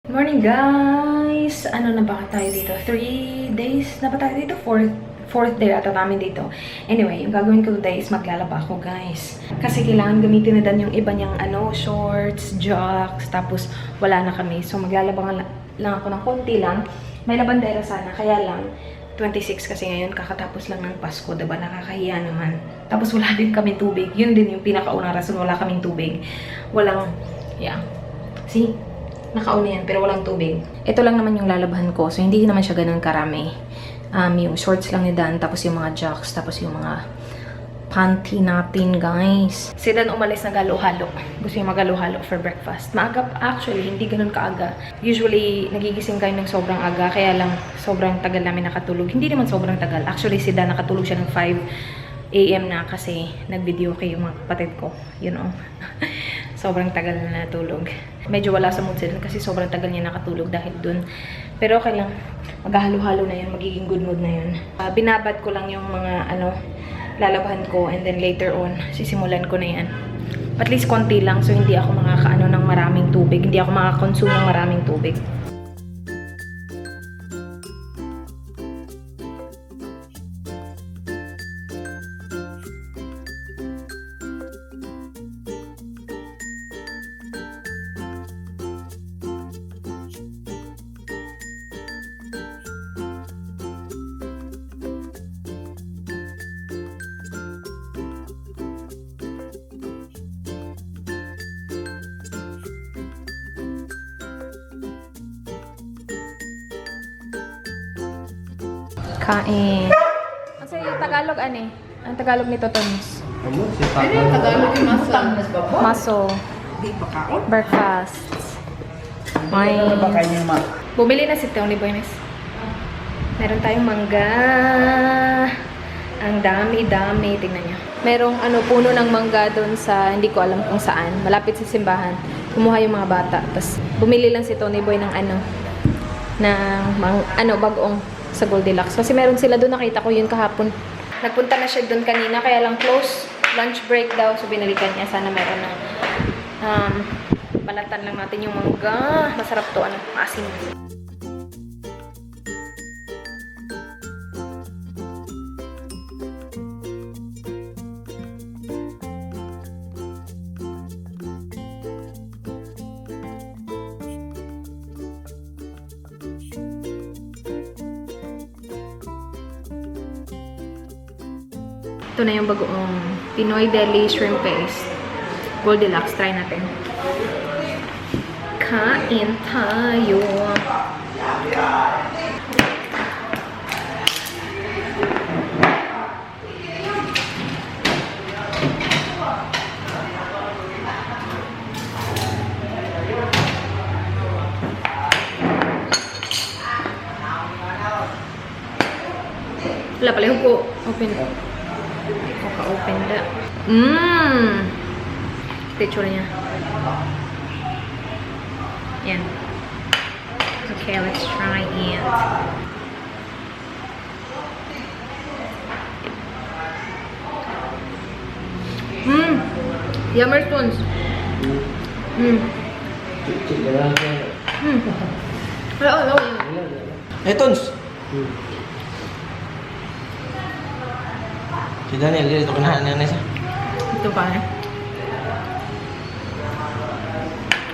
Morning guys! Ano na ba tayo dito? 3 days na ba tayo dito? Fourth day ata namin dito. Anyway, yung gagawin ko today is maglalaba ako guys. Kasi kailangan gamitin na dan yung iba niyang shorts, jocks, tapos wala na kami. So maglalaba lang ako ng konti lang. May labandera sana, kaya lang 26 kasi ngayon, kakatapos lang ng Pasko, diba? Nakakahiya naman. Tapos wala din kami tubig. Yun din yung pinakaunang rason, wala kaming tubig. Walang, yeah. See? Nakauna yan, pero walang tubig. Ito lang naman yung lalabahan ko. So, hindi naman siya ganun karami. Yung shorts lang ni Dan, tapos yung mga jocks, tapos yung mga panty natin, guys. Si Dan umalis na galo-halo. Gusto yung magalo-halo for breakfast. Maaga, actually, hindi ganun kaaga. Usually, nagigising kayo ng sobrang aga, kaya lang sobrang tagal namin nakatulog. Hindi naman sobrang tagal. Actually, si Dan nakatulog siya ng 5 AM na kasi nag-video kay yung mga kapatid ko. You know. Sobrang tagal na natulog. Medyo wala sa mood sila kasi sobrang tagal niya nakatulog dahil dun. Pero okay lang. Maghahalo-halo na yun. Magiging good mood na yun. Binabad ko lang yung mga lalabahan ko and then later on, sisimulan ko na yan. At least konti lang so hindi ako makakaano ng maraming tubig. Hindi ako makakonsume ng maraming tubig. Kain. Kasi Tagalog ani? Ang Tagalog nito Tons. Tagalog yung Maso. Breakfast. May. Bumili na si Tony Buenes. Meron tayong mangga. Ang dami-dami. Tingnan nyo. Merong puno ng mangga doon sa, hindi ko alam kung saan. Malapit sa simbahan. Kumuha yung mga bata. Tapos bumili lang si Tony Boy ng bagoong sa Goldilocks. Kasi meron sila doon, nakita ko yun kahapon. Nagpunta na siya doon kanina, kaya lang close. Lunch break daw, so binalikan niya. Sana meron na. Balatan lang natin yung mangga. Masarap to, maasim. Ito na yung bagoong Pinoy Deli Shrimp Paste. Goldilocks. Try natin. Kain tayo. Wala pala yung ko. Open. Open da. Picture niya. Yan. Okay, let's try it. Yummer spoons. Hello. Hey, Tons! Si Daniel, dito kinahaan niya na isa. Ito pa eh.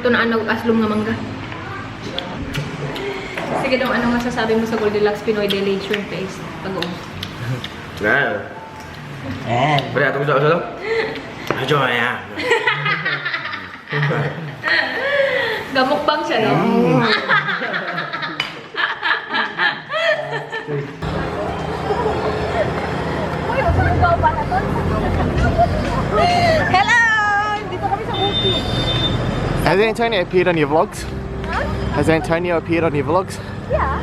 Ito na aslong nga mangga. Sige daw, ano nga sasabi mo sa Goldilocks Pinoy Deli Shrimp Paste? Pag-uong. Wow. Pwede atong gusto lang? Medyo maya. Gamukbang siya, no? Hello! Dito kami sa Bukid. Has Antonio appeared on your vlogs? Huh? Has Antonio appeared on your vlogs? Yeah.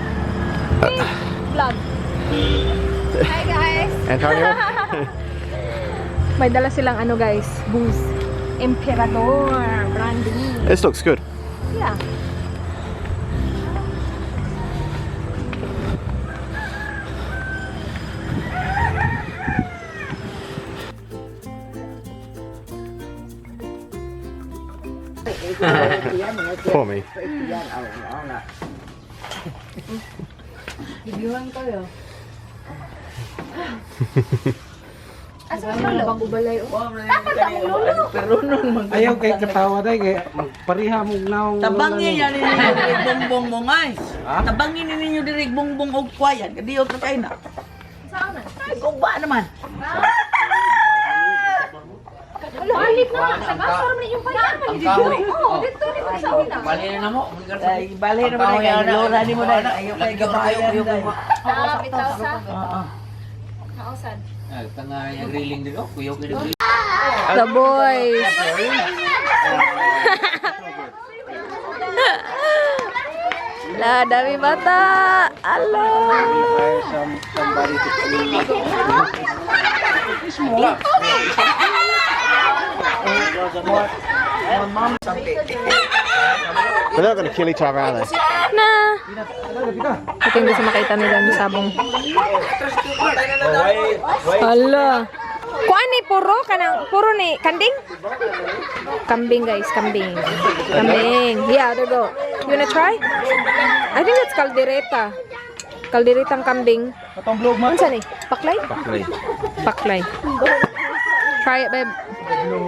Vlog. Hi guys! Antonio? May dala silang guys, booze. Emperador brandy. This looks good. Yeah. For me. Bibiwan kayo. Asa ang lolo? Bagubalay o. Dapat ang lolo. Ayaw kay katawa tayo kay pariha mo naong Tabangin yan ninyo dirig bongbong mo guys. Tabangin ninyo dirig bongbong og kwayan. Kadiyot na kayo na. Saan na? Ay, kung ba naman? Alo, alit na. Sagasar mo yung bayan. Oo, dito ni mo sa una. Bali na mo. Ay, bali na mo na kayo. Lora ni mo na. Ayaw kay kabayan. Bitaw sa. Nausad. Tanga yung grilling din. Oh, kuyaw ka din. The boys. La, dami bata. Alo. We're not going to kill each other, are they? Na. Ito yung gusto makita nila ng sabong. Hala. Kuan ni puro kanang puro ni kanding? Kambing guys, kambing. Kambing. Yeah, there go. You wanna try? I think that's caldereta. Calderetang kambing. Unsa ni? Paklay? Buckley. Paklay. Try it, babe. Go,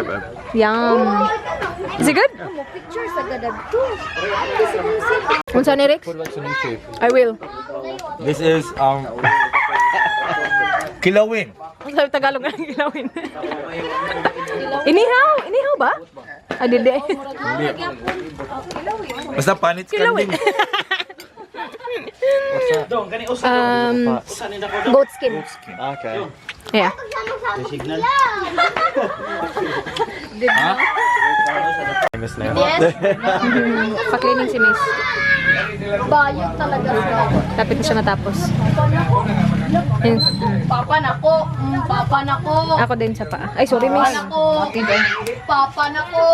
babe. Yum. Is it good? Unsa ni Rex? What's on YouTube? I will. This is kilawin. Ang sabi Tagalog nga ng kilawin. Inihaw? Inihaw ba? Ah, dili. Basta panit Kilawin. kanding. Goat skin. Okay. Yeah. Famous now. Paklining si Miss. Bayot talaga sila. Lapit na siya matapos. Papa nako, papa nako. Ako din sa paa. Ay, sorry, Papa Miss. nako. Papa nako.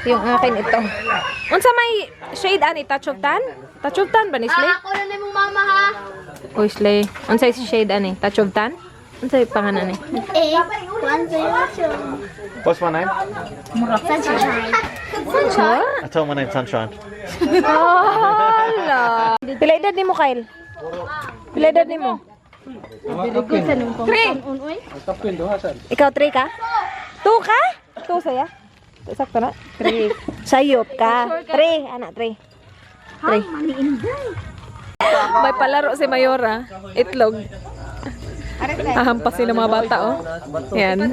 Yung akin ito. Unsa may shade ani? Touch of tan? Touch of tan ba ni Slay? Ako na mong mama ha. Oy, Slay. Unsa si shade ani? Touch of tan? Unsa yung pangalan ni? What's my name? Sunshine. I told my name Sunshine. Hala. Pila edad ni mo, Kyle? Pila edad ni mo? 3. Ikaw 3 ka? 2 ka? 2 saya? Sakto na? 3. Sayop ka. 3. Anak, 3. 3. May palaro si Mayora. Itlog. Ahampasin ng mga bata, oh. Yan.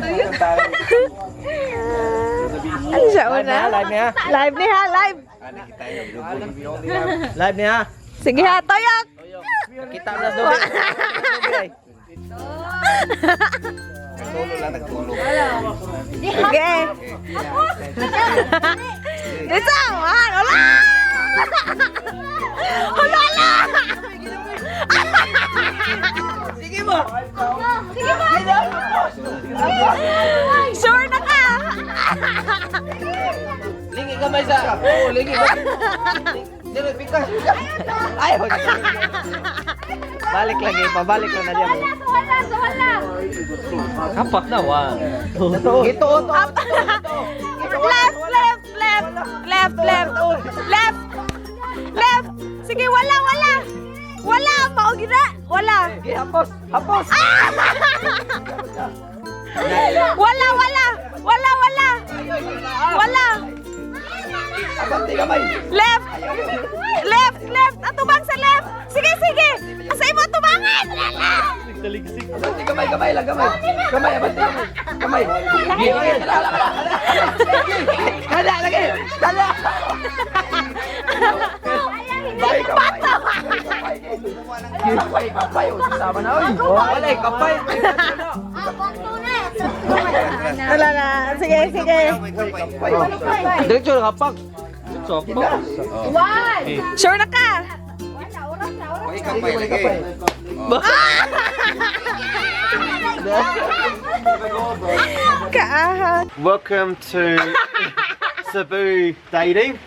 Ano siya, una? live niya. Live niya, live. Live niya. Sige ha, toyok! Kita na doon. Sige. Dito, man. Hola! Hola, hola! Sige mo. Sige ba? Sure na ka! Lingi kamay sa. Oh, lingi kamay. Dili pikas. Ay, Balik lagi, pabalik lang na diyan. Wala. Kapat na wa. ito. Left, left, left, left, left, left, left. Sige, wala, wala. Wala, maugina. Wala. Hapos. Wala, wala. Wala, wala. Wala. Abante kamay. Left. Left, left. Atubang sa left. Sige, sige. Asa imo tubangan. Abante kamay lang kamay. Kamay abante kamay. Kada lagi. Kada. Kapay. Sama na oy. Wala kapay. Wala na. Sige, sige. Diretso na kapak. Why? Sure na ka? Kapay lagi. Kaaha. Welcome to Cebu dating.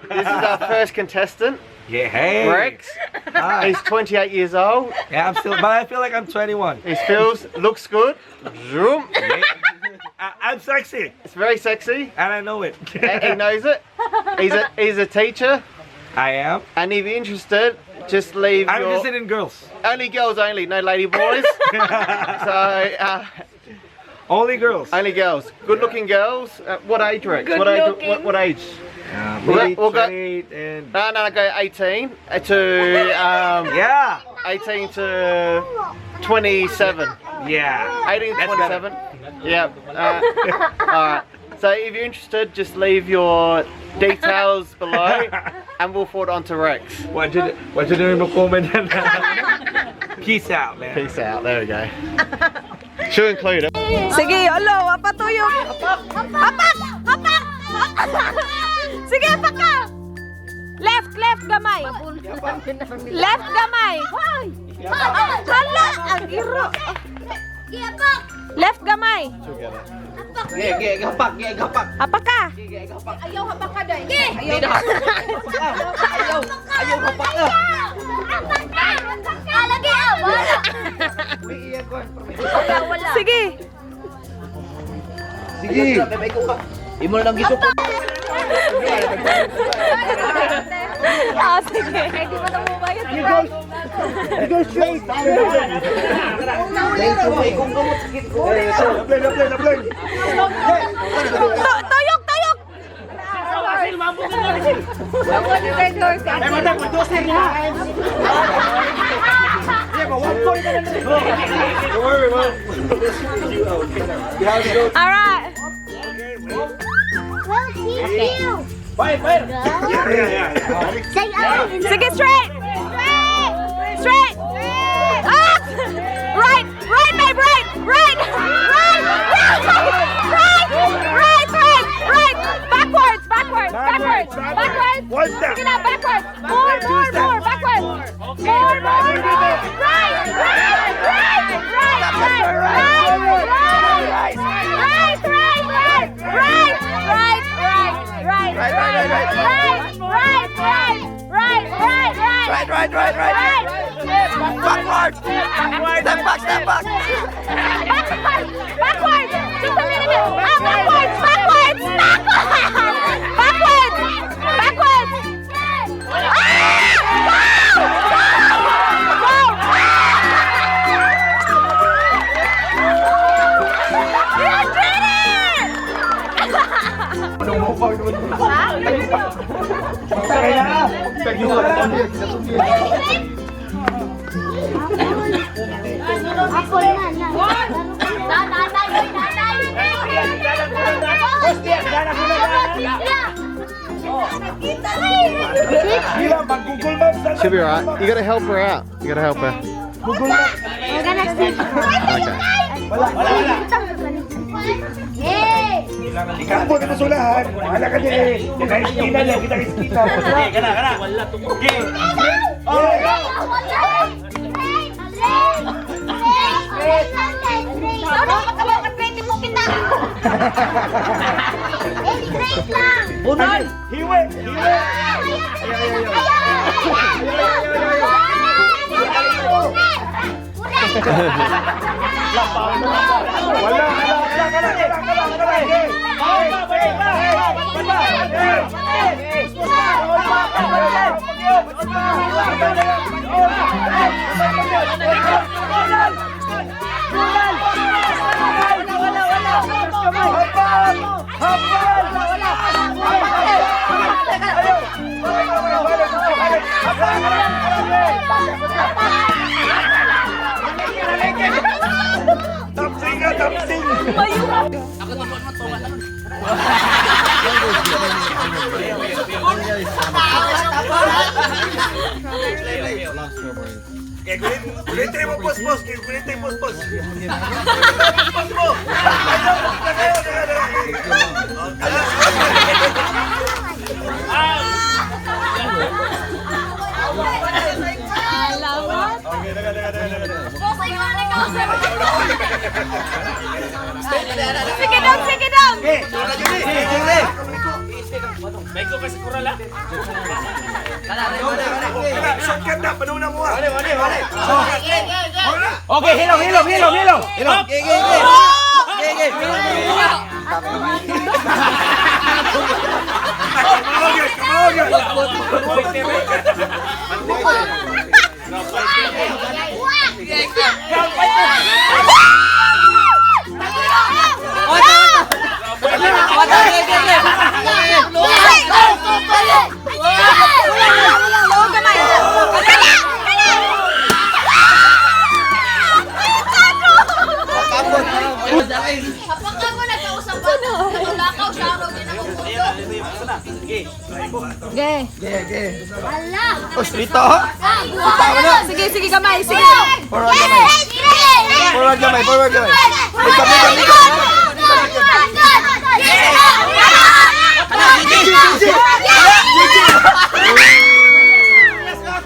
This is our first contestant, Yeah, hey. Rex. He's 28 years old. Yeah, but I feel like I'm 21. He feels, looks good. Zoom. I'm sexy, It's very sexy. and I know it. He knows it. He's a teacher, I am. and if you're interested, just leave I'm your... interested in girls. Only girls only, no lady boys. So, Only girls. only girls. Good looking girls. What age, Rex? What age? Maybe we'll go- 28 and... No, go 18 to Yeah. 18 to 27. Yeah. 18 to That's 27. Yeah. Alright. So if you're interested, just leave your details below and we'll forward on to Rex. What you doing no comment? Peace out, man. Peace out. There we go. Should include it. Sige, alo, apatuyo. Hapak! Hapak! Sige, hapak ka! Left gamay. Left gamay. Hala, ang iro. Left gamay. Hapak ka. Ayaw habang ka doy. Ayaw hapak ka. Lagi wala. Sige. Imo lang gito. Sige. Hindi pa namubayad. Tuyok. Alright. Well, teach you. Say Sige, straight. Straight. Up. Right, babe, right. Backwards. One step. Sige na, backwards. More, backwards. More. Right. Backward. Step back. Backwards. Just a minute. Backwards. Ako Should be alright. You gotta help her out. We're gonna see. Okay. Hey! Ikapo na masulahan. Wala ka din eh. Kita iskina. Wala tumugi. Unay! Hiwe. Tapsing. Kulitin mo, pos. Kulitin mo, pos. Pos mo. Sige daw. Beko kasi kurala. Shotgun na, panuna mo ah. Okay, hilo. Kapag ka mo nagkausap pa, nagulakaw sa araw din ako. Ala! Ostrito. Sige, sige, kamay. Sige. Forward gamay. Forward gamay. Forward gamay. Likod, likod, likod.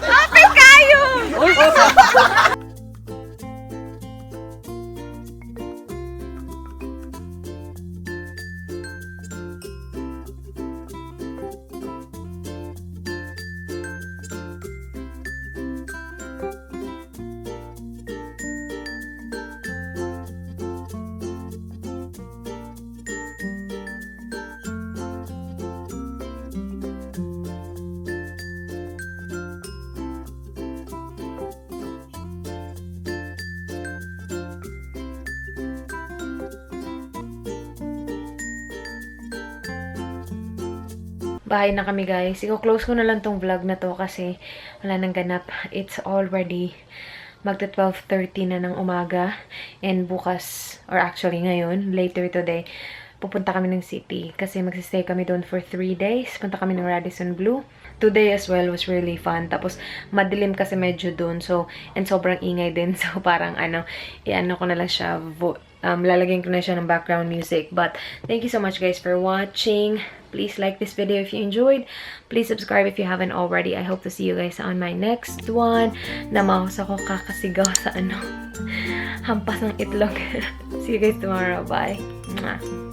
Kapit kayo! Bahay na kami guys. I-close ko na lang tong vlog na to kasi wala nang ganap. It's already magta 12:30 na ng umaga. And bukas, or actually ngayon, later today, pupunta kami ng city. Kasi magsistay kami doon for 3 days. Punta kami ng Radisson Blu. Today as well was really fun. Tapos madilim kasi medyo doon. So, and sobrang ingay din. So parang i-ano ko na lang siya, lalagyan ko na siya ng background music. But thank you so much guys for watching. Please like this video if you enjoyed. Please subscribe if you haven't already. I hope to see you guys on my next one. Namahos ako kakasigaw sa hampas ng itlog. See you guys tomorrow. Bye. Mwah.